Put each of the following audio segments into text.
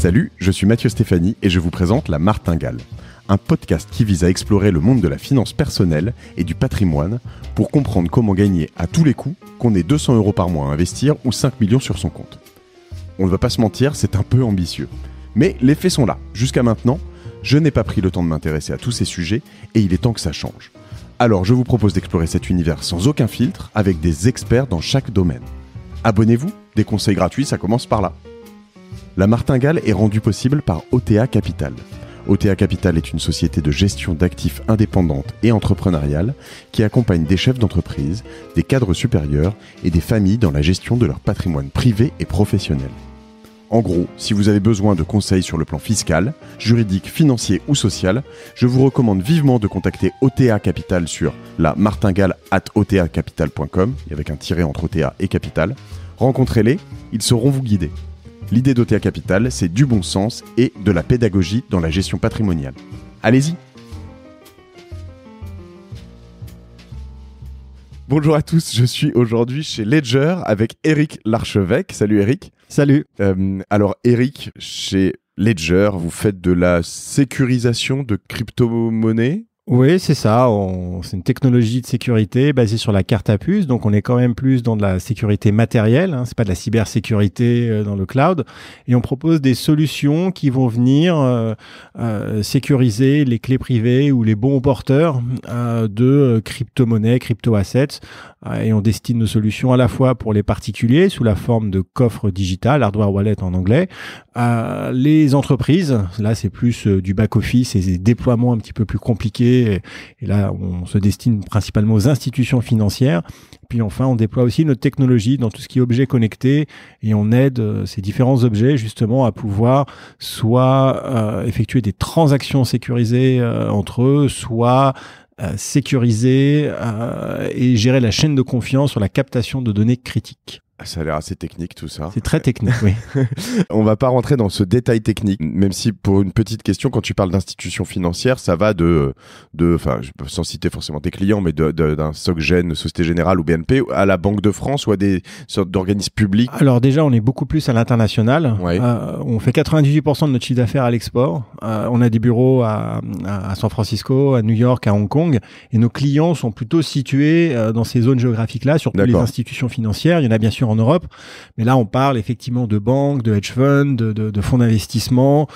Salut, je suis Mathieu Stéphanie et je vous présente La Martingale, un podcast qui vise à explorer le monde de la finance personnelle et du patrimoine pour comprendre comment gagner à tous les coups, qu'on ait 200 € par mois à investir ou 5 millions sur son compte. On ne va pas se mentir, c'est un peu ambitieux. Mais les faits sont là. Jusqu'à maintenant, je n'ai pas pris le temps de m'intéresser à tous ces sujets et il est temps que ça change. Alors je vous propose d'explorer cet univers sans aucun filtre, avec des experts dans chaque domaine. Abonnez-vous, des conseils gratuits, ça commence par là. La Martingale est rendue possible par OTA Capital. OTA Capital est une société de gestion d'actifs indépendante et entrepreneuriale qui accompagne des chefs d'entreprise, des cadres supérieurs et des familles dans la gestion de leur patrimoine privé et professionnel. En gros, si vous avez besoin de conseils sur le plan fiscal, juridique, financier ou social, je vous recommande vivement de contacter OTA Capital sur la martingale@otacapital.com, avec un tiret entre OTA et Capital. Rencontrez-les, ils sauront vous guider. L'idée d'OTA Capital, c'est du bon sens et de la pédagogie dans la gestion patrimoniale. Allez-y! Bonjour à tous, je suis aujourd'hui chez Ledger avec Eric Larchevêque. Salut Eric. Salut. Alors Eric, chez Ledger, vous faites de la sécurisation de crypto-monnaies ? Oui, c'est ça. C'est une technologie de sécurité basée sur la carte à puce. Donc, on est quand même plus dans de la sécurité matérielle. Hein. C'est pas de la cybersécurité dans le cloud. Et on propose des solutions qui vont venir sécuriser les clés privées ou les bons porteurs de crypto-monnaies, crypto-assets. Et on destine nos solutions à la fois pour les particuliers sous la forme de coffres digital, hardware wallet en anglais. Les entreprises, là, c'est plus du back-office et des déploiements un petit peu plus compliqués. Et là, on se destine principalement aux institutions financières. Puis enfin, on déploie aussi notre technologie dans tout ce qui est objets connectés et on aide ces différents objets justement à pouvoir soit effectuer des transactions sécurisées entre eux, soit sécuriser et gérer la chaîne de confiance sur la captation de données critiques. Ça a l'air assez technique tout ça. C'est très technique, oui. On va pas rentrer dans ce détail technique, même si pour une petite question, quand tu parles d'institutions financières, ça va enfin, sans citer forcément tes clients, mais d'un SocGen, Société Générale ou BNP, à la Banque de France ou à des sortes d'organismes publics. Alors déjà, on est beaucoup plus à l'international. Ouais. On fait 98% de notre chiffre d'affaires à l'export. On a des bureaux à San Francisco, à New York, à Hong Kong, et nos clients sont plutôt situés dans ces zones géographiques-là, surtout les institutions financières. Il y en a bien sûr en Europe, mais là on parle effectivement de banques, de hedge funds, de fonds d'investissement,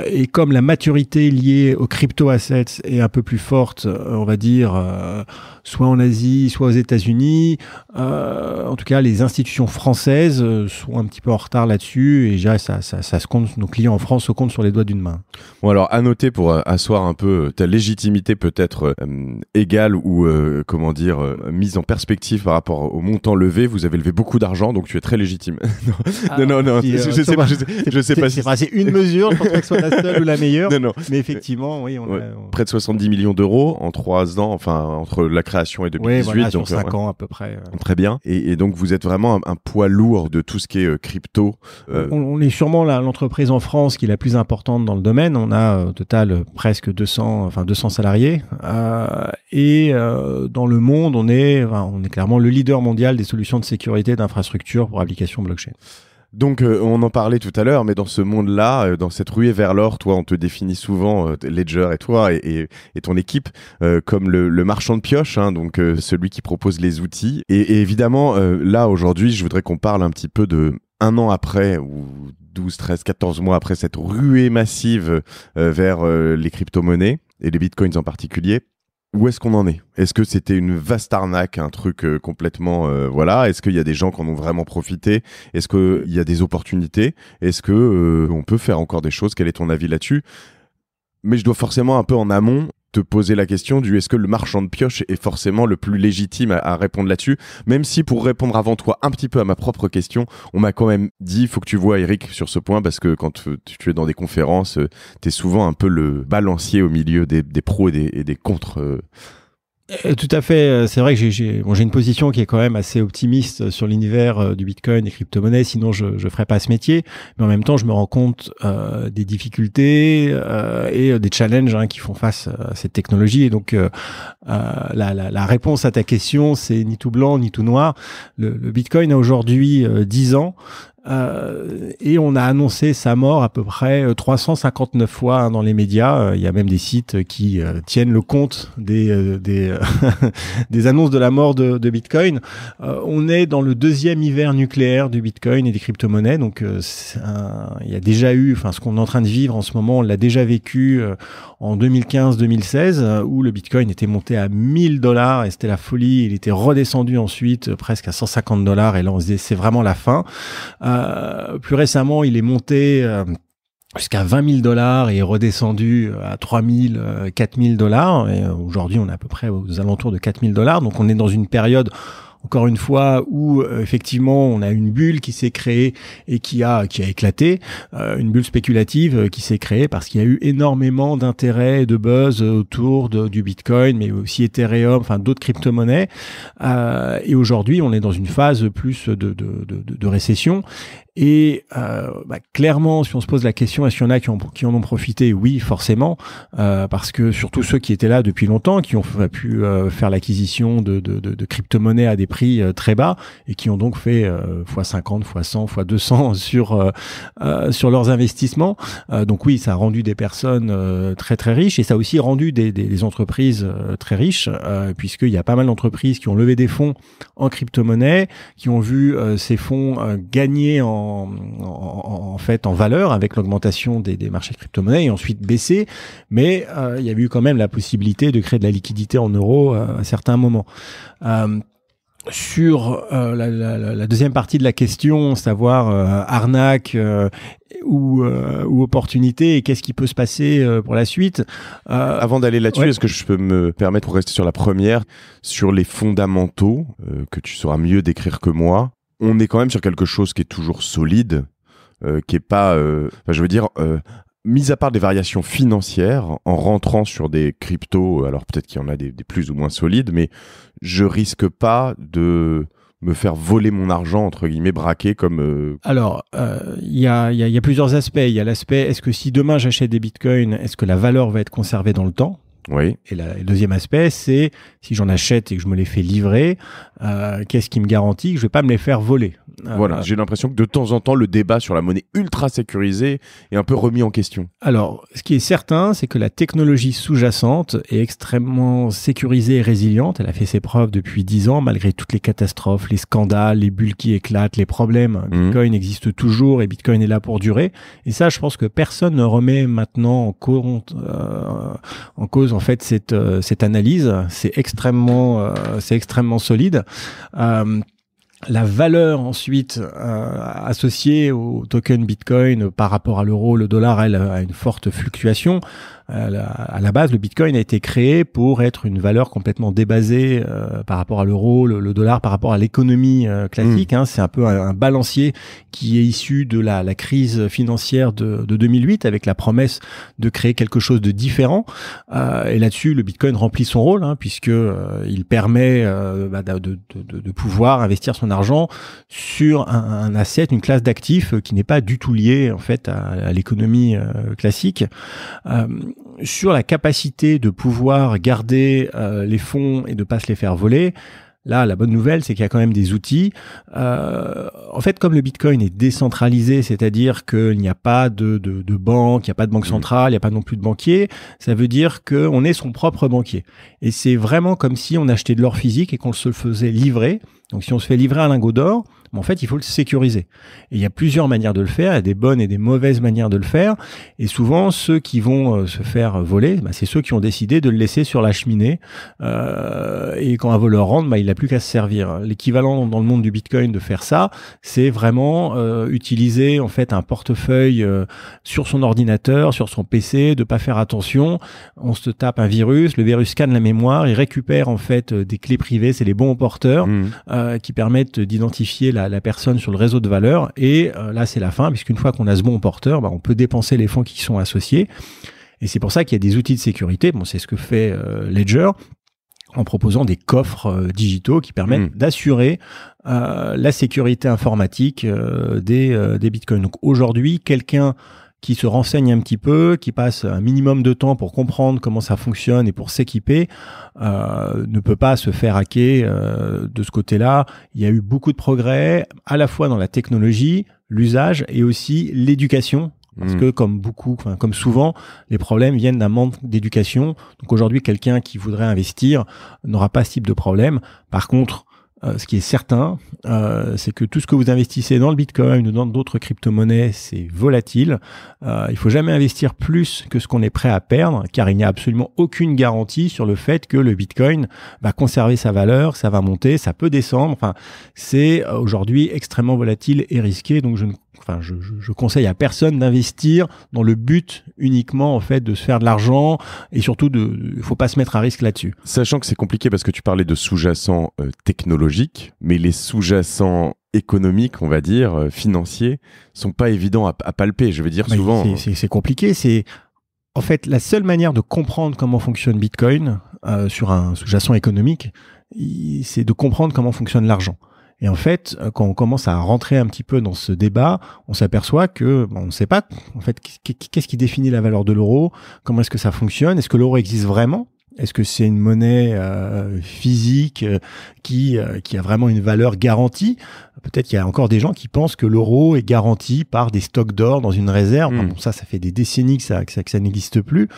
et comme la maturité liée aux crypto-assets est un peu plus forte, on va dire, soit en Asie, soit aux États-Unis, en tout cas les institutions françaises sont un petit peu en retard là-dessus, et déjà ça se compte, nos clients en France se comptent sur les doigts d'une main. Bon alors à noter pour asseoir un peu ta légitimité peut-être égale ou mise en perspective par rapport au montant levé, vous avez levé beaucoup d'argent, donc tu es très légitime. Non, je sais pas si c'est une mesure, je pense pas que ce soit la seule ou la meilleure, non. Mais effectivement, oui. Près de 70 millions d'euros en 3 ans, enfin, entre la création et 2018. Oui, voilà, donc, sur 5 ans à peu près. Très bien. Et donc, vous êtes vraiment un poids lourd de tout ce qui est crypto. On est sûrement l'entreprise en France qui est la plus importante dans le domaine. On a au total presque 200 salariés. Et dans le monde, on est clairement le leader mondial des solutions de sécurité d'infrastructures pour applications blockchain. Donc, on en parlait tout à l'heure, mais dans ce monde-là, dans cette ruée vers l'or, toi, on te définit souvent, Ledger et toi et ton équipe, comme le marchand de pioches, hein, donc celui qui propose les outils. Et évidemment, là, aujourd'hui, je voudrais qu'on parle un petit peu de un an après, ou 12, 13, 14 mois après cette ruée massive vers les crypto-monnaies, et les bitcoins en particulier. Où est-ce qu'on en est ? Est-ce que c'était une vaste arnaque, un truc complètement... Est-ce qu'il y a des gens qui en ont vraiment profité ? Est-ce qu'il y a des opportunités ? Est-ce que on peut faire encore des choses ? Quel est ton avis là-dessus ? Mais je dois forcément un peu en amont te poser la question du est-ce que le marchand de pioche est forcément le plus légitime à répondre là-dessus, même si pour répondre avant toi un petit peu à ma propre question, on m'a quand même dit, faut que tu vois Eric sur ce point, parce que quand tu es dans des conférences, t'es souvent un peu le balancier au milieu des pros et des contre. Tout à fait. C'est vrai que j'ai une position qui est quand même assez optimiste sur l'univers du Bitcoin et crypto-monnaies, sinon je ferais pas ce métier. Mais en même temps, je me rends compte des difficultés et des challenges qui font face à cette technologie. Et donc, la réponse à ta question, c'est ni tout blanc ni tout noir. Le Bitcoin a aujourd'hui 10 ans. Et on a annoncé sa mort à peu près 359 fois dans les médias. Il y a même des sites qui tiennent le compte des annonces de la mort de Bitcoin. On est dans le deuxième hiver nucléaire du Bitcoin et des crypto-monnaies. Donc, il y a déjà eu, ce qu'on est en train de vivre en ce moment, on l'a déjà vécu en 2015-2016, où le Bitcoin était monté à $1000 et c'était la folie. Il était redescendu ensuite presque à $150 et là on se disait c'est vraiment la fin. Plus récemment, il est monté jusqu'à $20 000 et est redescendu à $3 000, $4 000. Et aujourd'hui, on est à peu près aux alentours de $4 000. Donc on est dans une période, encore une fois, où effectivement on a une bulle qui s'est créée et qui a éclaté, une bulle spéculative qui s'est créée parce qu'il y a eu énormément d'intérêt et de buzz autour du Bitcoin, mais aussi Ethereum, d'autres crypto-monnaies. Et aujourd'hui, on est dans une phase plus de récession. Et clairement, si on se pose la question, est-ce qu'il y en a qui en ont profité? Oui, forcément, parce que surtout ceux qui étaient là depuis longtemps, qui ont pu faire l'acquisition de crypto-monnaies à des prix très bas et qui ont donc fait x50, x100, x200 sur leurs investissements. Donc oui, ça a rendu des personnes très très riches et ça a aussi rendu des entreprises très riches, puisqu'il y a pas mal d'entreprises qui ont levé des fonds en crypto-monnaie, qui ont vu ces fonds gagner en valeur avec l'augmentation des marchés de crypto-monnaies et ensuite baisser, mais il y a eu quand même la possibilité de créer de la liquidité en euros à certains moments. Sur la deuxième partie de la question, savoir arnaque ou opportunité et qu'est-ce qui peut se passer pour la suite. Avant d'aller là-dessus, est-ce que je peux me permettre, pour rester sur la première, sur les fondamentaux, que tu sauras mieux décrire que moi, on est quand même sur quelque chose qui est toujours solide, qui est pas, mis à part des variations financières, en rentrant sur des cryptos, alors peut-être qu'il y en a des plus ou moins solides, mais je risque pas de me faire voler mon argent, entre guillemets, braquer comme... Alors, il y a plusieurs aspects. Il y a l'aspect, est-ce que si demain j'achète des bitcoins, est-ce que la valeur va être conservée dans le temps ? Oui. Et le deuxième aspect, c'est si j'en achète et que je me les fais livrer, qu'est-ce qui me garantit que je vais pas me les faire voler ? Voilà, j'ai l'impression que de temps en temps, le débat sur la monnaie ultra sécurisée est un peu remis en question. Alors, ce qui est certain, c'est que la technologie sous-jacente est extrêmement sécurisée et résiliente. Elle a fait ses preuves depuis 10 ans, malgré toutes les catastrophes, les scandales, les bulles qui éclatent, les problèmes. Bitcoin existe toujours et Bitcoin est là pour durer. Et ça, je pense que personne ne remet maintenant en cause en fait cette analyse. C'est extrêmement solide. La valeur ensuite associée au token Bitcoin par rapport à l'euro, le dollar, elle a une forte fluctuation. À la base, le Bitcoin a été créé pour être une valeur complètement débasée par rapport à l'euro, le dollar par rapport à l'économie classique. C'est un peu un balancier qui est issu de la crise financière de 2008 avec la promesse de créer quelque chose de différent. Et là-dessus, le Bitcoin remplit son rôle puisque il permet de pouvoir investir son argent sur un asset, une classe d'actifs qui n'est pas du tout liée en fait à l'économie classique. Sur la capacité de pouvoir garder les fonds et de pas se les faire voler, là, la bonne nouvelle, c'est qu'il y a quand même des outils. En fait, comme le Bitcoin est décentralisé, c'est-à-dire qu'il n'y a pas de banque, il n'y a pas de banque centrale, il n'y a pas non plus de banquier, ça veut dire qu'on est son propre banquier. Et c'est vraiment comme si on achetait de l'or physique et qu'on se le faisait livrer. Donc, si on se fait livrer un lingot d'or, en fait, il faut le sécuriser. Et il y a plusieurs manières de le faire, il y a des bonnes et des mauvaises manières de le faire. Et souvent, ceux qui vont se faire voler, c'est ceux qui ont décidé de le laisser sur la cheminée. Et quand un voleur rentre, il n'a plus qu'à se servir. L'équivalent dans le monde du Bitcoin de faire ça, c'est vraiment utiliser en fait un portefeuille sur son ordinateur, sur son PC, de pas faire attention. On se tape un virus, le virus scanne la mémoire, il récupère en fait des clés privées, c'est les bons porteurs qui permettent d'identifier la personne sur le réseau de valeur. Et là, c'est la fin, puisqu'une fois qu'on a ce bon porteur, on peut dépenser les fonds qui sont associés. Et c'est pour ça qu'il y a des outils de sécurité. C'est ce que fait Ledger, en proposant des coffres digitaux qui permettent d'assurer la sécurité informatique des bitcoins. Donc aujourd'hui, quelqu'un qui se renseigne un petit peu, qui passe un minimum de temps pour comprendre comment ça fonctionne et pour s'équiper, ne peut pas se faire hacker de ce côté-là. Il y a eu beaucoup de progrès, à la fois dans la technologie, l'usage et aussi l'éducation. Parce que comme souvent, les problèmes viennent d'un manque d'éducation. Donc aujourd'hui, quelqu'un qui voudrait investir n'aura pas ce type de problème. Par contre, ce qui est certain, c'est que tout ce que vous investissez dans le Bitcoin ou dans d'autres crypto-monnaies, c'est volatile. Il faut jamais investir plus que ce qu'on est prêt à perdre, car il n'y a absolument aucune garantie sur le fait que le Bitcoin va conserver sa valeur, ça va monter, ça peut descendre. Enfin, c'est aujourd'hui extrêmement volatile et risqué. Donc je conseille à personne d'investir dans le but uniquement en fait de se faire de l'argent et surtout il faut pas se mettre à risque là-dessus. Sachant que c'est compliqué parce que tu parlais de sous-jacents technologiques, mais les sous-jacents économiques, on va dire, financiers, sont pas évidents à palper. Je veux dire souvent. C'est compliqué. C'est en fait la seule manière de comprendre comment fonctionne Bitcoin sur un sous-jacent économique, c'est de comprendre comment fonctionne l'argent. Et en fait, quand on commence à rentrer un petit peu dans ce débat, on s'aperçoit que on ne sait pas en fait qu'est-ce qui définit la valeur de l'euro, comment est-ce que ça fonctionne, est-ce que l'euro existe vraiment, est-ce que c'est une monnaie physique qui a vraiment une valeur garantie. Peut-être qu'il y a encore des gens qui pensent que l'euro est garanti par des stocks d'or dans une réserve. Bon, ça fait des décennies que ça n'existe plus.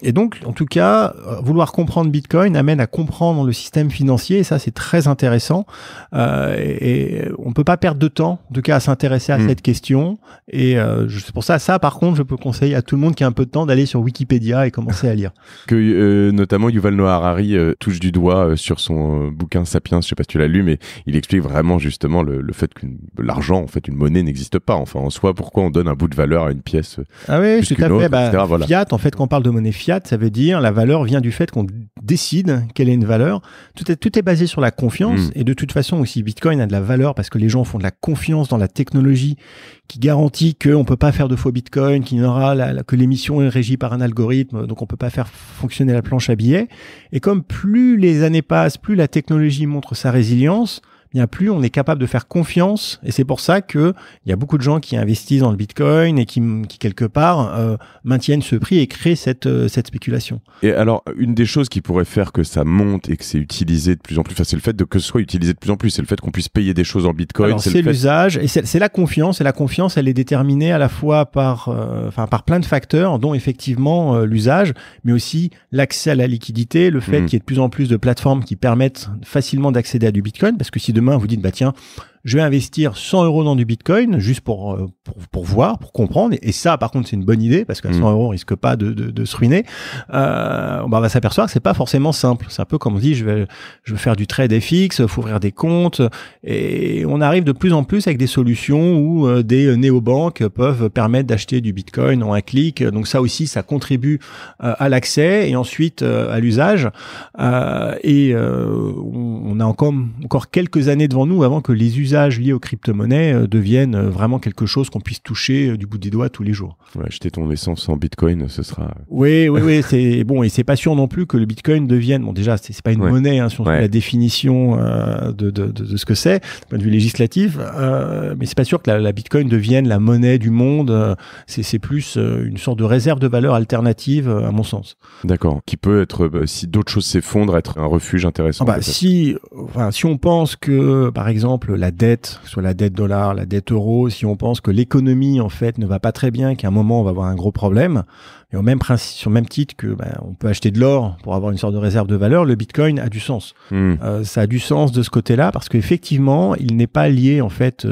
Et donc, en tout cas, vouloir comprendre Bitcoin amène à comprendre le système financier. Et ça, c'est très intéressant. Et on ne peut pas perdre de temps, en tout cas, à s'intéresser à cette question. Et c'est pour ça, par contre, je peux conseiller à tout le monde qui a un peu de temps d'aller sur Wikipédia et commencer à lire. Que notamment Yuval Noah Harari touche du doigt sur son bouquin Sapiens. Je sais pas si tu l'as lu, mais il explique vraiment justement le fait que l'argent, en fait, une monnaie n'existe pas. Enfin, en soi, pourquoi on donne un bout de valeur à une pièce Ah oui, tout à fait. Voilà. Fiat, en fait, quand on parle de monnaie fiat, ça veut dire la valeur vient du fait qu'on décide quelle est une valeur. Tout est basé sur la confiance. Et de toute façon, aussi, Bitcoin a de la valeur parce que les gens font de la confiance dans la technologie qui garantit qu'on ne peut pas faire de faux Bitcoin, que l'émission est régie par un algorithme, donc on ne peut pas faire fonctionner la planche à billets. Et comme plus les années passent, plus la technologie montre sa résilience, bien plus on est capable de faire confiance. Et c'est pour ça que il y a beaucoup de gens qui investissent dans le Bitcoin et qui quelque part maintiennent ce prix et créent cette spéculation. Et alors, une des choses qui pourrait faire que ça monte et que c'est utilisé de plus en plus, c'est le fait que ce soit utilisé de plus en plus, c'est le fait qu'on puisse payer des choses en Bitcoin. Alors, c'est l'usage et c'est la confiance. Et la confiance, elle est déterminée à la fois par plein de facteurs, dont effectivement l'usage, mais aussi l'accès à la liquidité, le fait qu'il y ait de plus en plus de plateformes qui permettent facilement d'accéder à du Bitcoin, parce que si demain vous dites tiens, je vais investir 100 € dans du Bitcoin juste pour voir, pour comprendre. Et ça, par contre, c'est une bonne idée parce qu'à 100 €, on risque pas de se ruiner. On va s'apercevoir que c'est pas forcément simple. C'est un peu comme on dit, je veux faire du trade FX, faut ouvrir des comptes. Et on arrive de plus en plus avec des solutions où des néobanques peuvent permettre d'acheter du Bitcoin en un clic. Donc ça aussi, ça contribue à l'accès et ensuite à l'usage. On a encore quelques années devant nous avant que les usages liés aux crypto-monnaies deviennent vraiment quelque chose qu'on puisse toucher du bout des doigts tous les jours. Ouais, acheter ton essence en Bitcoin, ce sera... Oui, c'est bon, et c'est pas sûr non plus que le Bitcoin devienne... Bon, déjà, c'est pas une monnaie, si on fait la définition de ce que c'est, du point de vue législatif, mais c'est pas sûr que la Bitcoin devienne la monnaie du monde. C'est plus une sorte de réserve de valeur alternative, à mon sens. D'accord. Qui peut être, si d'autres choses s'effondrent, être un refuge intéressant. Si on pense que, par exemple, la dette, soit la dette dollar, la dette euro, si on pense que l'économie en fait ne va pas très bien, qu'à un moment on va avoir un gros problème, et au même principe, sur le même titre que on peut acheter de l'or pour avoir une sorte de réserve de valeur, le Bitcoin a du sens. Ça a du sens de ce côté-là parce qu'effectivement, il n'est pas lié en fait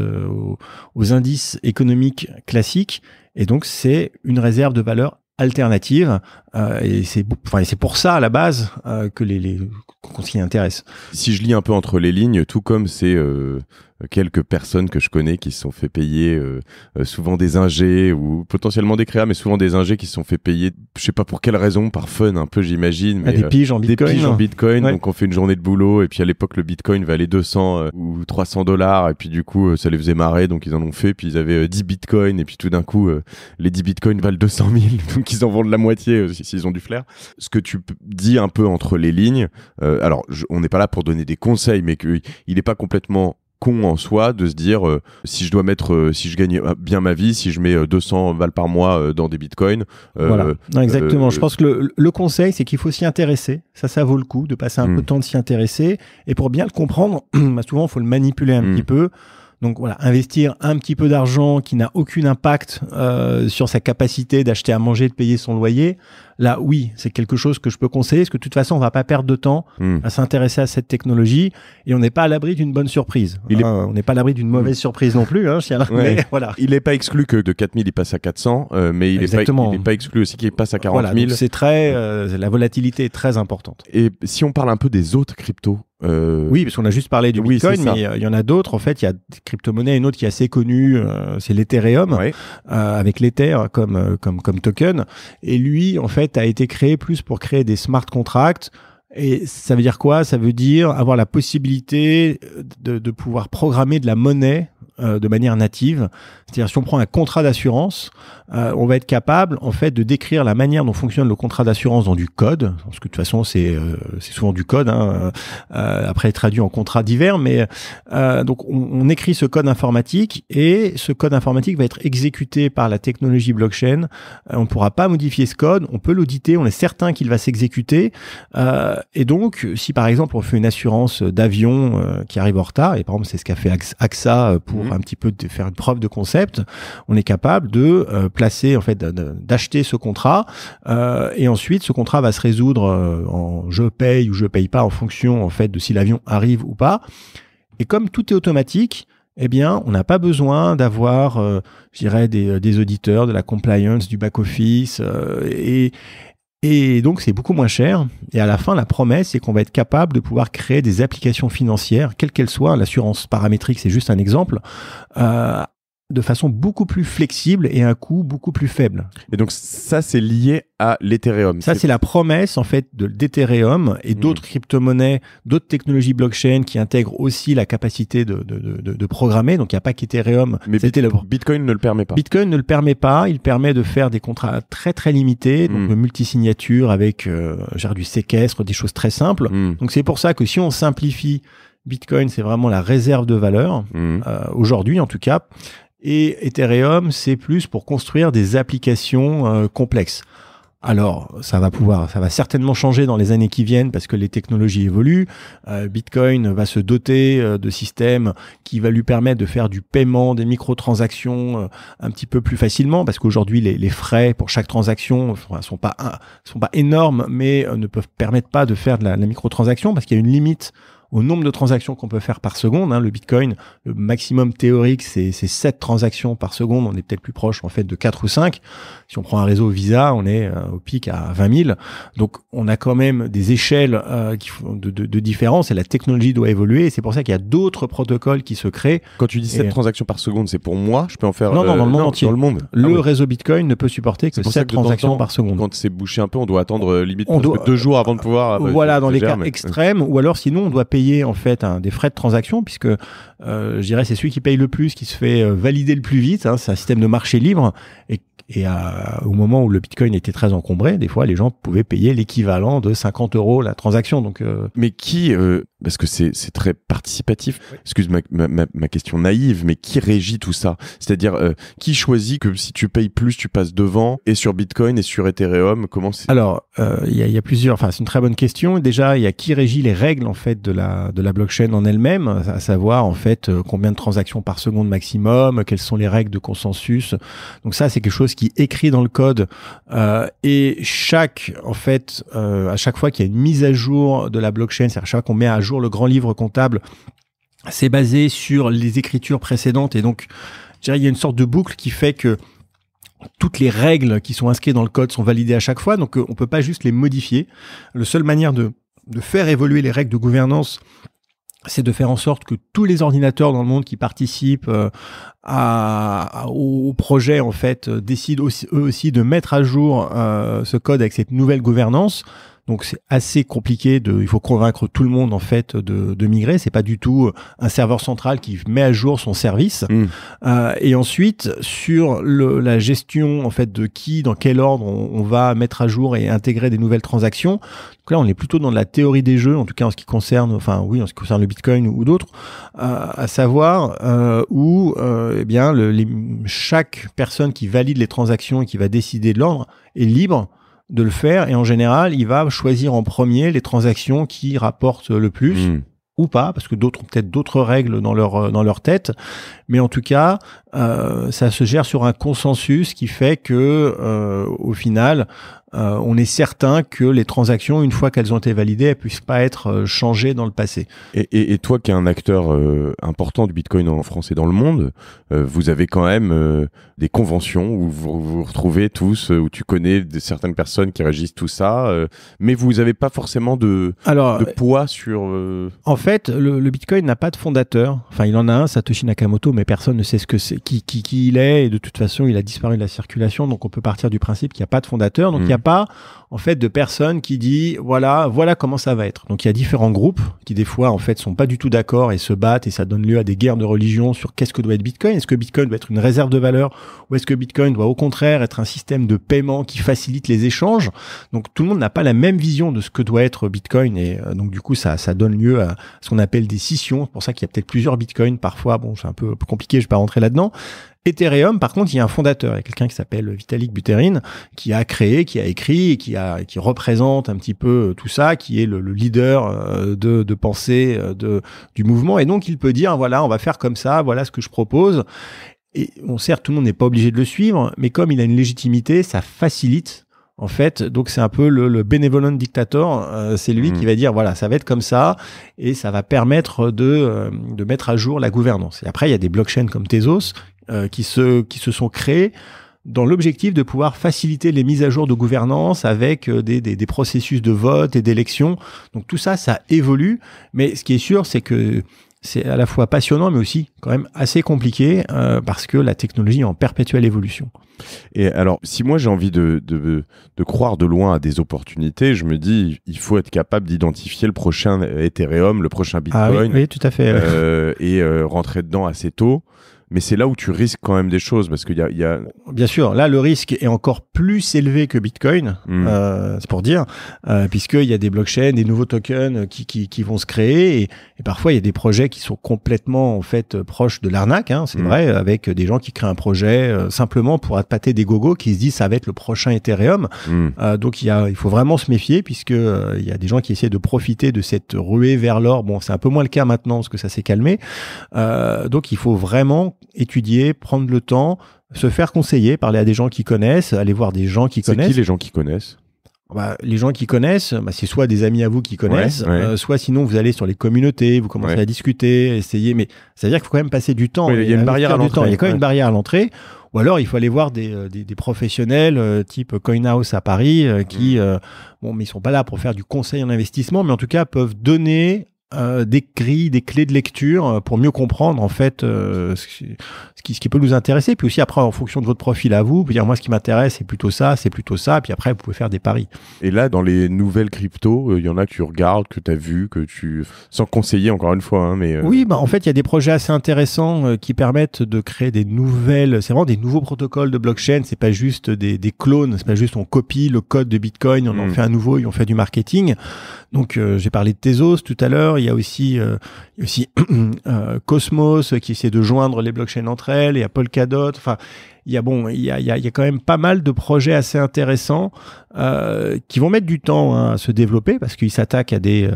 aux indices économiques classiques, et donc c'est une réserve de valeur alternative, et c'est pour ça à la base que qu'on s'y intéresse. Si je lis un peu entre les lignes, tout comme c'est quelques personnes que je connais qui se sont fait payer souvent des ingés ou potentiellement des créas, mais souvent des ingés qui se sont fait payer, je sais pas pour quelle raison, par fun un peu j'imagine, mais des piges en Bitcoin. Des piges en Bitcoin, ouais. Donc on fait une journée de boulot et puis à l'époque le Bitcoin valait 200 ou 300 $ et puis du coup ça les faisait marrer, donc ils en ont fait, puis ils avaient 10 Bitcoins et puis tout d'un coup les 10 Bitcoins valent 200 000, donc ils en vendent la moitié s'ils ont du flair. Ce que tu dis un peu entre les lignes, alors on n'est pas là pour donner des conseils, mais qu'il n'est pas complètement con en soi de se dire si je gagne bien ma vie, si je mets 200 balles par mois dans des bitcoins. Voilà. Non, exactement. Je pense que le conseil, c'est qu'il faut s'y intéresser. Ça vaut le coup de passer un peu de temps de s'y intéresser. Et pour bien le comprendre, souvent, il faut le manipuler un petit peu. Donc voilà, investir un petit peu d'argent qui n'a aucun impact sur sa capacité d'acheter à manger, de payer son loyer. Là, oui, c'est quelque chose que je peux conseiller, parce que de toute façon, on va pas perdre de temps à s'intéresser à cette technologie, et on n'est pas à l'abri d'une bonne surprise. On n'est pas à l'abri d'une mauvaise surprise non plus. Mais voilà. Il n'est pas exclu que de 4000, il passe à 400, mais il n'est pas exclu aussi qu'il passe à 40 000. Voilà, donc la volatilité est très importante. Et si on parle un peu des autres cryptos, oui, parce qu'on a juste parlé du Bitcoin, mais il y en a d'autres. En fait, il y a des crypto-monnaies, une autre qui est assez connue, c'est l'Ethereum, avec l'Ether comme token. Et lui, en fait, a été créé plus pour créer des smart contracts. Et ça veut dire quoi? Ça veut dire avoir la possibilité de pouvoir programmer de la monnaie de manière native. C'est-à-dire, si on prend un contrat d'assurance, on va être capable, en fait, de décrire la manière dont fonctionne le contrat d'assurance dans du code, parce que de toute façon, c'est souvent du code, après traduit en contrats divers, mais donc on écrit ce code informatique, et ce code informatique va être exécuté par la technologie blockchain. On ne pourra pas modifier ce code, on peut l'auditer, on est certain qu'il va s'exécuter, et donc, si par exemple on fait une assurance d'avion qui arrive en retard, et par exemple c'est ce qu'a fait AXA pour un petit peu faire une preuve de concept, on est capable de placer, en fait, d'acheter ce contrat, et ensuite ce contrat va se résoudre en je paye ou je paye pas en fonction, en fait, de si l'avion arrive ou pas. Et comme tout est automatique, eh bien, on n'a pas besoin d'avoir, je dirais, des auditeurs, de la compliance, du back-office, et donc, c'est beaucoup moins cher. Et à la fin, la promesse, c'est qu'on va être capable de pouvoir créer des applications financières, quelles qu'elles soient. L'assurance paramétrique, c'est juste un exemple, de façon beaucoup plus flexible et à un coût beaucoup plus faible. Et donc, ça, c'est lié à l'Ethereum. Ça, c'est la promesse, en fait, d'Ethereum et d'autres crypto-monnaies, d'autres technologies blockchain qui intègrent aussi la capacité de programmer. Donc, il n'y a pas qu'Ethereum. Mais Bitcoin ne le permet pas. Bitcoin ne le permet pas. Il permet de faire des contrats très, très limités, donc de multisignature avec du séquestre, des choses très simples. Donc, c'est pour ça que si on simplifie, Bitcoin, c'est vraiment la réserve de valeur, aujourd'hui en tout cas. Et Ethereum, c'est plus pour construire des applications complexes. Alors, ça va certainement changer dans les années qui viennent parce que les technologies évoluent. Bitcoin va se doter de systèmes qui va lui permettre de faire du paiement, des microtransactions un petit peu plus facilement, parce qu'aujourd'hui les frais pour chaque transaction sont pas énormes, mais ne permettent pas de faire de la microtransaction parce qu'il y a une limite au nombre de transactions qu'on peut faire par seconde. Le Bitcoin, le maximum théorique, c'est 7 transactions par seconde. On est peut-être plus proche, en fait, de 4 ou 5. Si on prend un réseau Visa, on est au pic à 20 000. Donc, on a quand même des échelles qui font de différence, et la technologie doit évoluer. Et c'est pour ça qu'il y a d'autres protocoles qui se créent. Quand tu dis 7 transactions par seconde, c'est pour moi? Je peux en faire... Non, dans le monde entier. Dans le monde. Le réseau Bitcoin ne peut supporter que 7 transactions par seconde. Quand c'est bouché un peu, on doit attendre limite 2 jours avant de pouvoir... Voilà, dans les cas extrêmes. Ou alors, sinon, on doit payer en fait des frais de transaction, puisque je dirais c'est celui qui paye le plus qui se fait valider le plus vite. C'est un système de marché libre, et au moment où le Bitcoin était très encombré, des fois les gens pouvaient payer l'équivalent de 50 € la transaction. Donc, mais qui, parce que c'est très participatif, excuse ma question naïve, mais qui régit tout ça? C'est-à-dire, qui choisit que si tu payes plus, tu passes devant, et sur Bitcoin et sur Ethereum, comment c'est? Alors, il y a plusieurs, c'est une très bonne question. Déjà, il y a qui régit les règles, en fait, de la blockchain en elle-même, à savoir, en fait, combien de transactions par seconde maximum, quelles sont les règles de consensus. Donc ça, c'est quelque chose qui est écrit dans le code, et à chaque fois qu'il y a une mise à jour de la blockchain, c'est-à-dire à chaque fois qu'on met à jour le grand livre comptable, c'est basé sur les écritures précédentes, et donc je dirais il y a une sorte de boucle qui fait que toutes les règles qui sont inscrites dans le code sont validées à chaque fois, donc on peut pas juste les modifier. La seule manière de faire évoluer les règles de gouvernance, c'est de faire en sorte que tous les ordinateurs dans le monde qui participent au projet en fait décident aussi, eux aussi de mettre à jour ce code avec cette nouvelle gouvernance. Donc c'est assez compliqué il faut convaincre tout le monde en fait de migrer. C'est pas du tout un serveur central qui met à jour son service. Et ensuite sur la gestion en fait de dans quel ordre on va mettre à jour et intégrer des nouvelles transactions. Donc là on est plutôt dans de la théorie des jeux, en tout cas en ce qui concerne, en ce qui concerne le Bitcoin ou d'autres, à savoir où eh bien chaque personne qui valide les transactions et qui va décider de l'ordre est libre de le faire, et en général, il va choisir en premier les transactions qui rapportent le plus, ou pas, parce que d'autres ont peut-être d'autres règles dans leur tête, mais en tout cas, ça se gère sur un consensus qui fait que, au final, on est certain que les transactions, une fois qu'elles ont été validées, elles puissent pas être changées dans le passé. Et toi, qui es un acteur important du Bitcoin en France et dans le monde, vous avez quand même des conventions où vous vous retrouvez tous, où tu connais certaines personnes qui régissent tout ça, mais vous n'avez pas forcément de poids sur... En fait, le Bitcoin n'a pas de fondateur. Enfin, il en a un, Satoshi Nakamoto, mais personne ne sait ce que c'est, qui il est, et de toute façon, il a disparu de la circulation, donc on peut partir du principe qu'il n'y a pas de fondateur. Donc il n'y a pas en fait de personne qui dit voilà comment ça va être. Donc il y a différents groupes qui des fois en fait sont pas du tout d'accord et se battent, et ça donne lieu à des guerres de religion sur qu'est-ce que doit être Bitcoin. Est-ce que Bitcoin doit être une réserve de valeur, ou est-ce que Bitcoin doit au contraire être un système de paiement qui facilite les échanges? Donc tout le monde n'a pas la même vision de ce que doit être Bitcoin, et donc du coup ça donne lieu à ce qu'on appelle des scissions. C'est pour ça qu'il y a peut-être plusieurs Bitcoins parfois. Bon, c'est un peu compliqué, je vais pas rentrer là-dedans. Ethereum, par contre, il y a un fondateur, il y a quelqu'un qui s'appelle Vitalik Buterin, qui a créé, qui a écrit, et qui représente un petit peu tout ça, qui est le leader de pensée du mouvement. Et donc, il peut dire, voilà, on va faire comme ça, voilà ce que je propose. Et certes, tout le monde n'est pas obligé de le suivre, mais comme il a une légitimité, ça facilite. En fait, donc c'est un peu le benevolent dictator, c'est lui qui va dire voilà, ça va être comme ça, et ça va permettre de mettre à jour la gouvernance. Et après, il y a des blockchains comme Tezos qui se sont créés dans l'objectif de pouvoir faciliter les mises à jour de gouvernance avec des processus de vote et d'élection. Donc tout ça, ça évolue, mais ce qui est sûr, c'est que c'est à la fois passionnant, mais aussi quand même assez compliqué parce que la technologie est en perpétuelle évolution. Et alors, si moi j'ai envie de croire de loin à des opportunités, je me dis, il faut être capable d'identifier le prochain Ethereum, le prochain Bitcoin, oui, tout à fait, et rentrer dedans assez tôt. Mais c'est là où tu risques quand même des choses, parce qu'il y a... Bien sûr, là, le risque est encore plus élevé que Bitcoin, c'est pour dire, puisqu'il y a des blockchains, des nouveaux tokens qui vont se créer, et parfois, il y a des projets qui sont complètement, en fait, proches de l'arnaque, c'est vrai, avec des gens qui créent un projet simplement pour appâter des gogos qui se disent ça va être le prochain Ethereum. Donc, il faut vraiment se méfier, puisque il y a des gens qui essaient de profiter de cette ruée vers l'or. Bon, c'est un peu moins le cas maintenant, parce que ça s'est calmé. Donc, il faut vraiment étudier, prendre le temps, se faire conseiller, parler à des gens qui connaissent, aller voir des gens qui connaissent. C'est qui les gens qui connaissent? Les gens qui connaissent, c'est soit des amis à vous qui connaissent, soit sinon vous allez sur les communautés, vous commencez à discuter, essayer, mais ça veut dire qu'il faut quand même passer du temps. Il y a une barrière à l'entrée. Il y a quand même une barrière à l'entrée. Ou alors il faut aller voir des professionnels type CoinHouse à Paris qui, mais ils sont pas là pour faire du conseil en investissement, mais en tout cas peuvent donner des grilles, des clés de lecture pour mieux comprendre en fait ce qui peut nous intéresser. Puis aussi après, en fonction de votre profil à vous, vous pouvez dire moi ce qui m'intéresse c'est plutôt ça. Puis après vous pouvez faire des paris. Et là, dans les nouvelles cryptos, il y en a que tu regardes, que tu as vu, sans conseiller encore une fois. Mais Oui, en fait il y a des projets assez intéressants qui permettent de créer des nouvelles, c'est vraiment des nouveaux protocoles de blockchain. C'est pas juste des clones, c'est pas juste on copie le code de Bitcoin, on en fait un nouveau et on fait du marketing. Donc j'ai parlé de Tezos tout à l'heure. Il y a aussi Cosmos qui essaie de joindre les blockchains entre elles, et Polkadot. Enfin, il y a quand même pas mal de projets assez intéressants qui vont mettre du temps à se développer parce qu'ils s'attaquent à des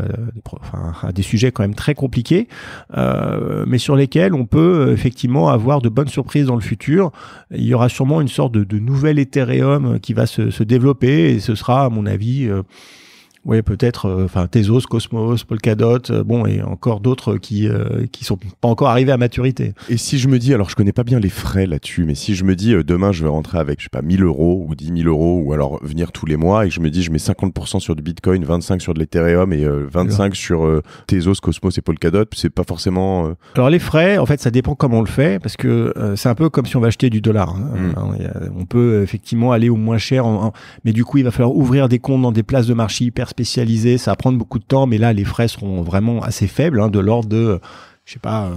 sujets quand même très compliqués, mais sur lesquels on peut effectivement avoir de bonnes surprises dans le futur. Il y aura sûrement une sorte de nouvel Ethereum qui va se développer, et ce sera à mon avis Oui, peut-être. Enfin, Tezos, Cosmos, Polkadot, et encore d'autres qui sont pas encore arrivés à maturité. Et si je me dis, alors je connais pas bien les frais là-dessus, mais si je me dis demain je vais rentrer avec, je sais pas, 1000 euros ou 10 000 euros, ou alors venir tous les mois et que je me dis je mets 50% sur du Bitcoin, 25 sur de l'Ethereum et 25 sur Tezos, Cosmos et Polkadot, c'est pas forcément. Alors les frais, en fait, ça dépend comment on le fait, parce que c'est un peu comme si on va acheter du dollar. On peut effectivement aller au moins cher, mais du coup il va falloir ouvrir des comptes dans des places de marché hyper spécialisées, ça va prendre beaucoup de temps, mais là les frais seront vraiment assez faibles, de l'ordre de, je sais pas,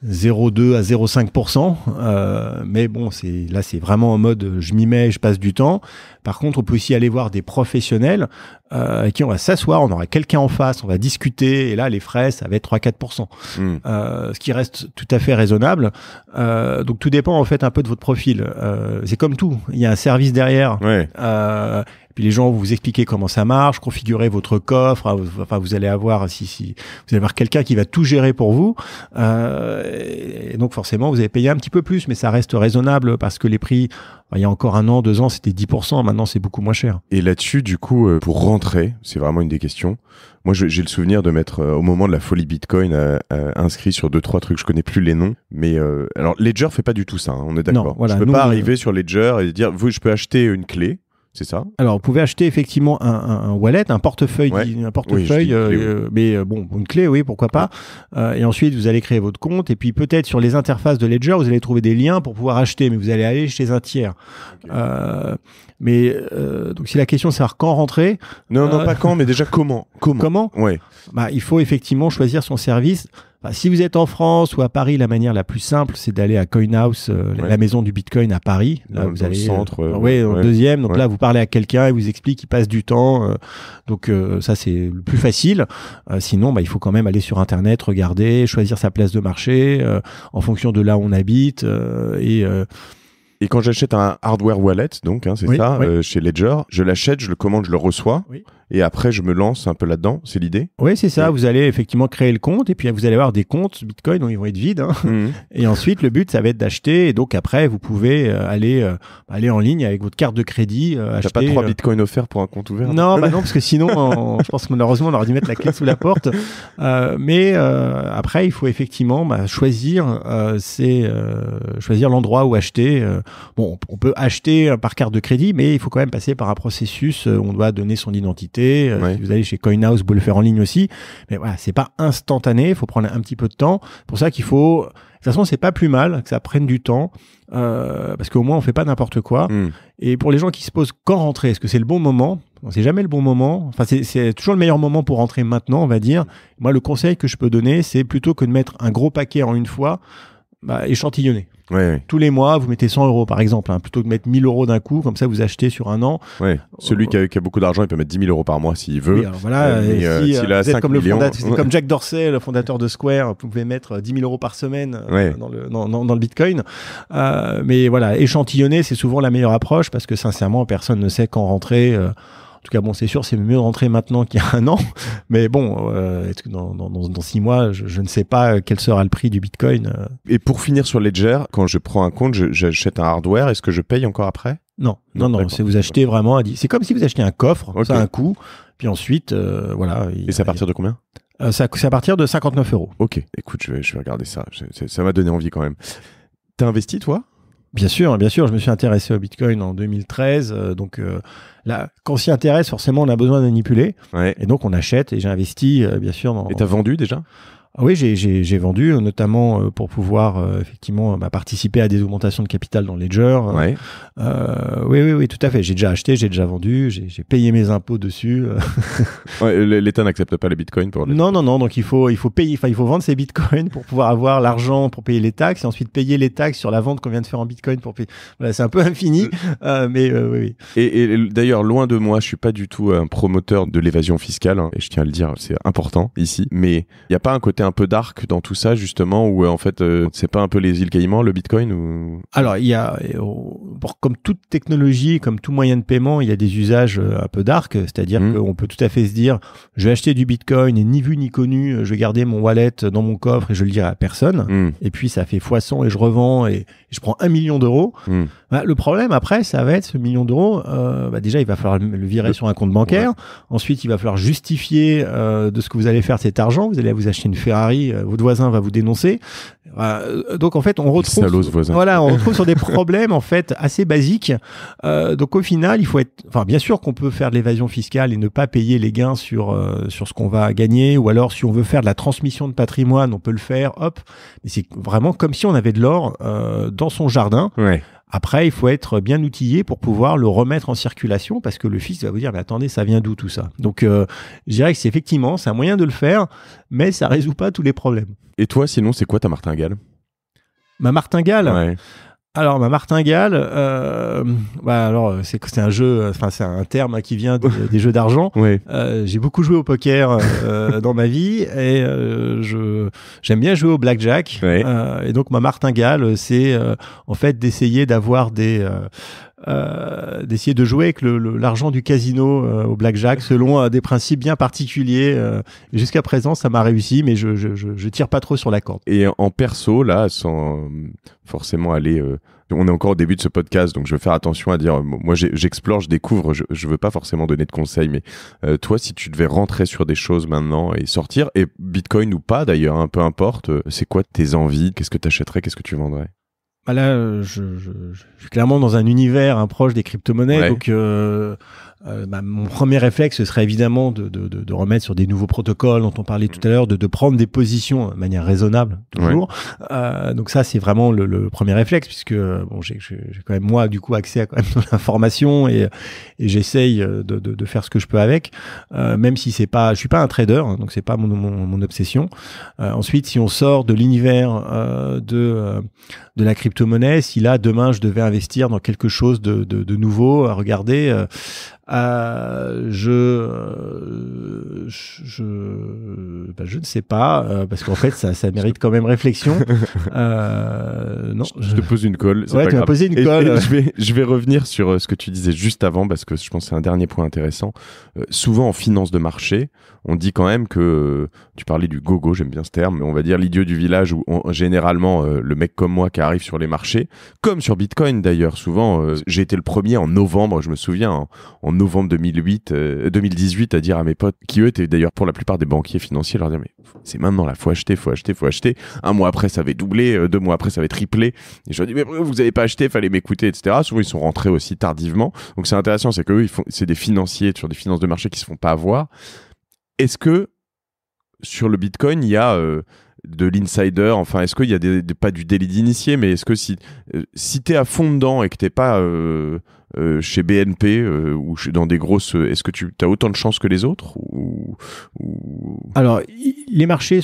0,2 à 0,5%. Mais bon, c'est vraiment en mode je m'y mets, je passe du temps. Par contre, on peut aussi aller voir des professionnels avec qui on va s'asseoir, on aura quelqu'un en face, on va discuter, et là les frais ça va être 3-4%. Ce qui reste tout à fait raisonnable. Donc tout dépend en fait un peu de votre profil. C'est comme tout, il y a un service derrière. Ouais. Puis les gens vont vous expliquer comment ça marche, configurer votre coffre. Enfin, vous allez avoir vous allez avoir quelqu'un qui va tout gérer pour vous. Et donc forcément, vous allez payer un petit peu plus, mais ça reste raisonnable parce que les prix, il y a encore 1 an, 2 ans, c'était 10%. Maintenant, c'est beaucoup moins cher. Et là-dessus, du coup, pour rentrer, c'est vraiment une des questions. Moi, j'ai le souvenir de mettre au moment de la folie Bitcoin inscrit sur 2-3 trucs. Je connais plus les noms, mais alors Ledger fait pas du tout ça. On est d'accord. Non, voilà, je peux pas arriver sur Ledger et dire, je peux acheter une clé. C'est ça. Alors, vous pouvez acheter effectivement un wallet, un portefeuille, mais une clé, oui, pourquoi pas. Et ensuite, vous allez créer votre compte, et puis peut-être sur les interfaces de Ledger, vous allez trouver des liens pour pouvoir acheter, mais vous allez aller chez un tiers. Okay. Donc, si la question c'est quand rentrer. Non, pas quand, mais déjà comment. Comment. Ouais. Il faut effectivement choisir son service. Si vous êtes en France ou à Paris, la manière la plus simple, c'est d'aller à CoinHouse, la maison du Bitcoin à Paris. Là, vous allez au centre. Au deuxième. Donc là, vous parlez à quelqu'un, il vous explique, il passe du temps. Donc ça, c'est le plus facile. Sinon, il faut quand même aller sur Internet, regarder, choisir sa place de marché en fonction de là où on habite Et quand j'achète un hardware wallet, donc chez Ledger, je l'achète, je le commande, je le reçois, et après je me lance un peu là-dedans, c'est l'idée? Oui, c'est ça. Vous allez effectivement créer le compte, et puis vous allez avoir des comptes Bitcoin dont ils vont être vides. Et ensuite, le but, ça va être d'acheter, et donc après, vous pouvez aller en ligne avec votre carte de crédit. T'as pas 3 Bitcoins offerts pour un compte ouvert? Non, non, parce que sinon, je pense que malheureusement, on aurait dû mettre la clé sous la porte. Mais après, il faut effectivement choisir l'endroit où acheter. On peut acheter par carte de crédit, mais il faut quand même passer par un processus où on doit donner son identité. Si vous allez chez CoinHouse, vous pouvez le faire en ligne aussi. Mais voilà, c'est pas instantané. Il faut prendre un petit peu de temps. C'est pour ça qu'il faut. De toute façon, c'est pas plus mal que ça prenne du temps, parce qu'au moins on fait pas n'importe quoi. Et pour les gens qui se posent quand rentrer, est-ce que c'est le bon moment? C'est jamais le bon moment. Enfin, c'est toujours le meilleur moment pour rentrer maintenant, on va dire. Moi, le conseil que je peux donner, c'est plutôt que de mettre un gros paquet en une fois, échantillonner. Tous les mois, vous mettez 100 euros par exemple, plutôt que de mettre 1000 euros d'un coup, comme ça vous achetez sur un an. Celui qui a beaucoup d'argent, il peut mettre 10 000 euros par mois s'il veut. Oui, alors voilà, s'il a 5 millions... c'est comme Jack Dorsey, le fondateur de Square, vous pouvez mettre 10 000 euros par semaine dans le Bitcoin. Mais voilà, échantillonner, c'est souvent la meilleure approche parce que sincèrement, personne ne sait quand rentrer. En tout cas, c'est sûr, c'est mieux de rentrer maintenant qu'il y a un an. Mais dans 6 mois, je ne sais pas quel sera le prix du Bitcoin. Et pour finir sur Ledger, quand je prends un compte, j'achète un hardware. Est-ce que je paye encore après? Non. C'est vous achetez vraiment. C'est comme si vous achetiez un coffre. Ça a un coût. Puis ensuite, voilà. Et c'est à partir de combien? C'est à partir de 59 euros. Ok. Écoute, je vais regarder ça. Ça m'a donné envie quand même. T'as investi, toi? Bien sûr, je me suis intéressé au Bitcoin en 2013. Là, quand on s'y intéresse, forcément, on a besoin de manipuler. Et donc, on achète et j'ai investi, bien sûr. Et t'as vendu déjà? Oui, j'ai vendu, notamment pour pouvoir effectivement participer à des augmentations de capital dans Ledger. Oui, tout à fait. J'ai déjà acheté, j'ai déjà vendu, j'ai payé mes impôts dessus. L'État n'accepte pas les bitcoins pour les... Non. Donc il faut payer, il faut vendre ses bitcoins pour pouvoir avoir l'argent pour payer les taxes et ensuite payer les taxes sur la vente qu'on vient de faire en bitcoin pour payer. Voilà, c'est un peu infini, mais oui. Et d'ailleurs, loin de moi, je suis pas du tout un promoteur de l'évasion fiscale, et je tiens à le dire, c'est important ici. Mais il y a pas un côté un peu dark dans tout ça justement, où en fait c'est pas un peu les îles Caïmans le Bitcoin ou... Alors il y a, comme toute technologie, comme tout moyen de paiement, il y a des usages un peu dark, c'est-à-dire qu'on peut tout à fait se dire, je vais acheter du Bitcoin et ni vu ni connu, je vais garder mon wallet dans mon coffre et je le dirai à personne. Et puis ça fait x100 et je revends et je prends 1 million d'euros. Le problème après, ça va être ce million d'euros. Déjà, il va falloir le virer sur un compte bancaire. Ensuite, il va falloir justifier de ce que vous allez faire de cet argent. Vous allez vous acheter une Ferrari, votre voisin va vous dénoncer. Donc en fait, on retrouve, on retrouve sur des problèmes en fait assez basiques. Donc au final, il faut être, bien sûr qu'on peut faire de l'évasion fiscale et ne pas payer les gains sur ce qu'on va gagner, ou alors si on veut faire de la transmission de patrimoine, on peut le faire. Hop, mais c'est vraiment comme si on avait de l'or dans son jardin. Ouais. Après, il faut être bien outillé pour pouvoir le remettre en circulation, parce que le fils va vous dire, mais attendez, ça vient d'où tout ça? Donc, je dirais que c'est un moyen de le faire, mais ça résout pas tous les problèmes. Et toi, sinon, c'est quoi ta martingale? Ma martingale? Ouais. Alors, ma martingale, c'est un jeu, c'est un terme qui vient des jeux d'argent. Ouais. J'ai beaucoup joué au poker dans ma vie et j'aime bien jouer au blackjack. Ouais. Et donc, ma martingale, c'est en fait d'essayer d'avoir d'essayer de jouer avec l'argent du casino au blackjack selon des principes bien particuliers. Jusqu'à présent, ça m'a réussi, mais je tire pas trop sur la corde. Et en perso, là, sans forcément aller... on est encore au début de ce podcast, donc je vais faire attention à dire... Moi, j'explore, je découvre, je veux pas forcément donner de conseils, mais toi, si tu devais rentrer sur des choses maintenant et sortir, et Bitcoin ou pas d'ailleurs, peu importe, c'est quoi tes envies? Qu'est-ce que tu achèterais? Qu'est-ce que tu vendrais? Là, je suis clairement dans un univers proche des crypto-monnaies, donc mon premier réflexe ce serait évidemment de remettre sur des nouveaux protocoles dont on parlait tout à l'heure, de prendre des positions de manière raisonnable toujours. Donc ça, c'est vraiment le premier réflexe, puisque j'ai quand même moi du coup accès à quand même de l'information et j'essaye de faire ce que je peux avec, même si c'est pas, je suis pas un trader, donc c'est pas mon obsession. Ensuite, si on sort de l'univers de la crypto-monnaie, si là demain je devais investir dans quelque chose de nouveau, à regarder. Je ne sais pas, parce qu'en fait ça mérite quand même réflexion. Non, je te pose une colle. Ouais, tu m'as posé une colle. Je vais revenir sur ce que tu disais juste avant, parce que je pense que c'est un dernier point intéressant. Souvent en finance de marché, on dit quand même que tu parlais du gogo, j'aime bien ce terme, mais on va dire l'idiot du village, où généralement le mec comme moi qui arrive sur les marchés, comme sur Bitcoin d'ailleurs, souvent j'ai été le premier en novembre, je me souviens, en novembre 2018 à dire à mes potes, qui eux étaient d'ailleurs pour la plupart des banquiers financiers, leur dire mais c'est maintenant là, faut acheter. Un mois après ça avait doublé, 2 mois après ça avait triplé, et je leur dis mais vous avez pas acheté, fallait m'écouter, etc. Souvent ils sont rentrés aussi tardivement, donc c'est intéressant, c'est qu'eux c'est des financiers sur des finances de marché qui se font pas avoir. Est-ce que sur le Bitcoin il y a de l'insider, enfin est-ce qu'il y a pas du délit d'initié, mais est-ce que si t'es à fond dedans et que t'es pas chez BNP ou dans des grosses, est-ce que tu as autant de chances que les autres ou... Alors les marchés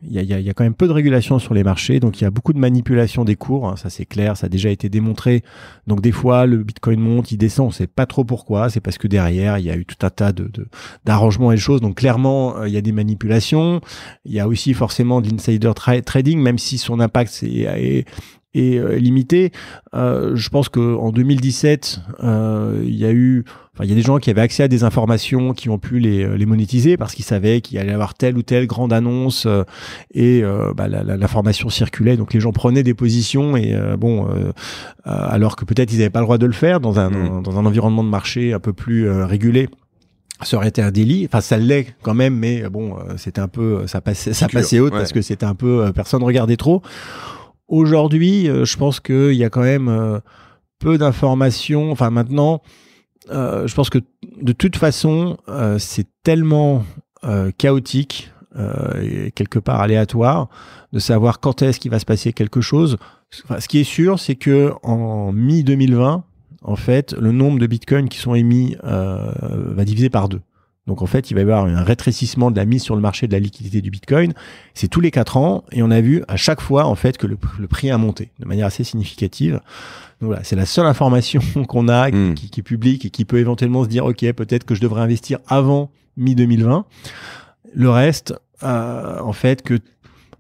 il y a quand même peu de régulation sur les marchés, donc il y a beaucoup de manipulation des cours, ça c'est clair, ça a déjà été démontré. Donc des fois le Bitcoin monte, il descend, on sait pas trop pourquoi, c'est parce que derrière il y a eu tout un tas d'arrangements et de choses, donc clairement il y a des manipulations. Il y a aussi forcément de l'insider trading, même si son impact est limité. Je pense que en 2017, il y a des gens qui avaient accès à des informations qui ont pu les monétiser parce qu'ils savaient qu'il allait y avoir telle ou telle grande annonce et l'information circulait. Donc les gens prenaient des positions et alors que peut-être ils n'avaient pas le droit de le faire dans un environnement de marché un peu plus régulé. Ça aurait été un délit, enfin ça l'est quand même, mais c'était un peu, ça passait haute parce que c'était un peu, personne regardait trop. Aujourd'hui, je pense qu'il y a quand même peu d'informations. Enfin maintenant, je pense que de toute façon, c'est tellement chaotique et quelque part aléatoire de savoir quand est-ce qu'il va se passer quelque chose. Enfin, ce qui est sûr, c'est que en mi-2020, en fait, le nombre de bitcoins qui sont émis va diviser par 2. Donc en fait, il va y avoir un rétrécissement de la mise sur le marché de la liquidité du Bitcoin. C'est tous les 4 ans et on a vu à chaque fois en fait que le prix a monté de manière assez significative. Donc voilà, c'est la seule information qu'on a qui est publique et qui peut éventuellement se dire ok, peut-être que je devrais investir avant mi-2020. Le reste, en fait, que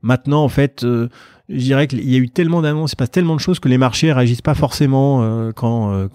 maintenant, en fait, je dirais qu'il y a eu tellement d'annonces, il se passe tellement de choses que les marchés réagissent pas forcément quand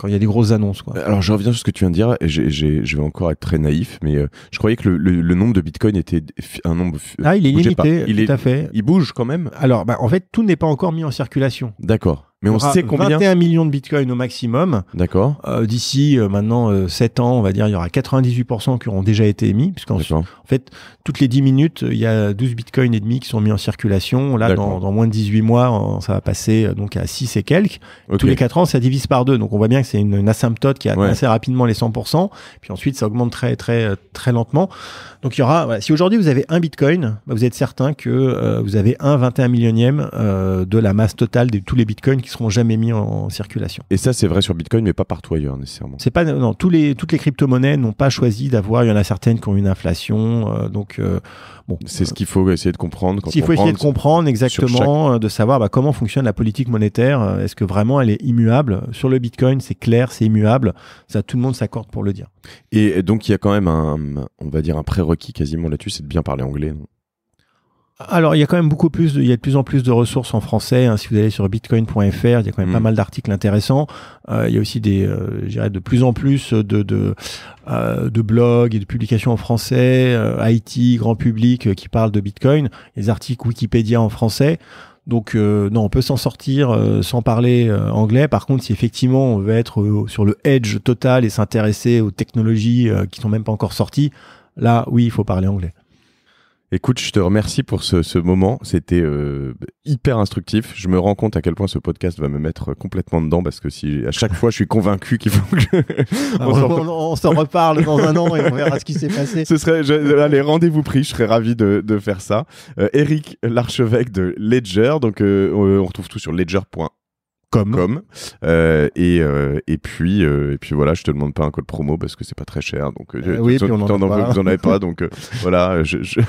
il y a des grosses annonces, quoi. Alors, je reviens sur ce que tu viens de dire. Et je vais encore être très naïf, mais je croyais que le nombre de Bitcoin était un nombre. Il est limité, tout à fait. Il bouge quand même. Alors, en fait, tout n'est pas encore mis en circulation. D'accord. Mais on sait combien. 21 millions de bitcoins au maximum. D'accord. D'ici maintenant 7 ans, on va dire, il y aura 98% qui auront déjà été émis. Puisqu'en fait, toutes les 10 minutes, il y a 12 bitcoins et demi qui sont mis en circulation. Là, dans moins de 18 mois, ça va passer donc à 6 et quelques. Okay. Tous les 4 ans, ça divise par 2. Donc, on voit bien que c'est une asymptote qui atteint assez rapidement les 100%. Puis ensuite, ça augmente très, très, très lentement. Donc, il y aura, si aujourd'hui vous avez un bitcoin, vous êtes certain que vous avez 21 millionième de la masse totale de tous les bitcoins qui seront jamais mis en circulation. Et ça, c'est vrai sur Bitcoin, mais pas partout ailleurs nécessairement. C'est pas, non, toutes les crypto-monnaies n'ont pas choisi d'avoir. Il y en a certaines qui ont une inflation, bon. C'est ce qu'il faut essayer de comprendre. Il faut essayer de comprendre exactement, de savoir comment fonctionne la politique monétaire. Est-ce que vraiment elle est immuable? Sur le Bitcoin, c'est clair, c'est immuable. Ça, tout le monde s'accorde pour le dire. Et donc, il y a quand même on va dire un prérequis quasiment là-dessus, c'est de bien parler anglais, non? Alors, il y a quand même il y a de plus en plus de ressources en français. Si vous allez sur bitcoin.fr, il y a quand même pas mal d'articles intéressants. Il y a aussi je dirais de plus en plus de blogs et de publications en français, IT, grand public qui parlent de Bitcoin. Les articles Wikipédia en français. Donc, non, on peut s'en sortir sans parler anglais. Par contre, si effectivement on veut être sur le edge total et s'intéresser aux technologies qui sont même pas encore sorties, là, oui, il faut parler anglais. Écoute, je te remercie pour ce moment. C'était hyper instructif. Je me rends compte à quel point ce podcast va me mettre complètement dedans parce que à chaque fois, je suis convaincu qu'il faut que... on s'en reparle dans un an et on verra ce qui s'est passé. Allez, rendez-vous pris. Je serais ravi de faire ça. Eric, l'archevêque de Ledger. Donc, on retrouve tout sur ledger.com. Et puis voilà, je te demande pas un code promo parce que c'est pas très cher, donc oui, puis vous en avez pas, donc voilà, je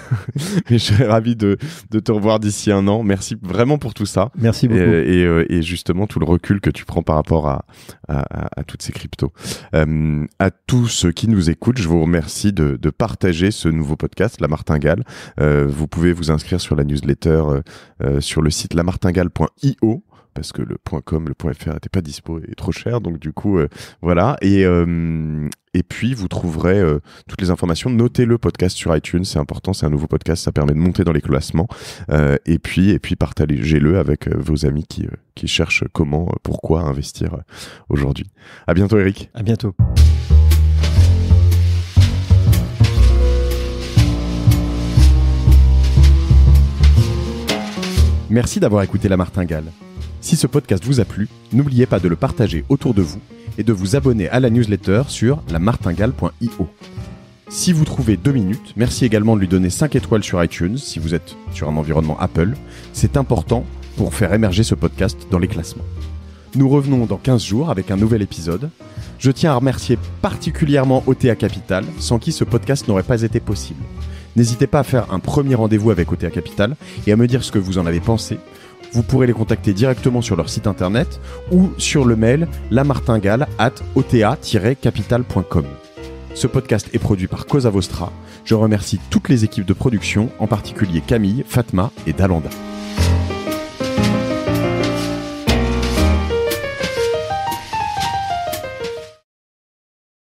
serais ravi de te revoir d'ici un an. Merci vraiment pour tout ça. Merci beaucoup. Et justement tout le recul que tu prends par rapport à toutes ces cryptos. À tous ceux qui nous écoutent, je vous remercie de partager ce nouveau podcast, La Martingale. Vous pouvez vous inscrire sur la newsletter sur le site lamartingale.io. Parce que le .com, le .fr n'était pas dispo et trop cher, donc du coup, voilà. Et puis, vous trouverez toutes les informations. Notez le podcast sur iTunes, c'est important, c'est un nouveau podcast, ça permet de monter dans les classements. Et puis partagez-le avec vos amis qui cherchent pourquoi investir aujourd'hui. À bientôt, Eric. À bientôt. Merci d'avoir écouté La Martingale. Si ce podcast vous a plu, n'oubliez pas de le partager autour de vous et de vous abonner à la newsletter sur lamartingale.io. Si vous trouvez 2 minutes, merci également de lui donner 5 étoiles sur iTunes si vous êtes sur un environnement Apple. C'est important pour faire émerger ce podcast dans les classements. Nous revenons dans 15 jours avec un nouvel épisode. Je tiens à remercier particulièrement OTA Capital, sans qui ce podcast n'aurait pas été possible. N'hésitez pas à faire un premier rendez-vous avec OTA Capital et à me dire ce que vous en avez pensé. Vous pourrez les contacter directement sur leur site internet ou sur le mail lamartingale@ota-capital.com. Ce podcast est produit par Cosa Vostra. Je remercie toutes les équipes de production, en particulier Camille, Fatma et Dalanda.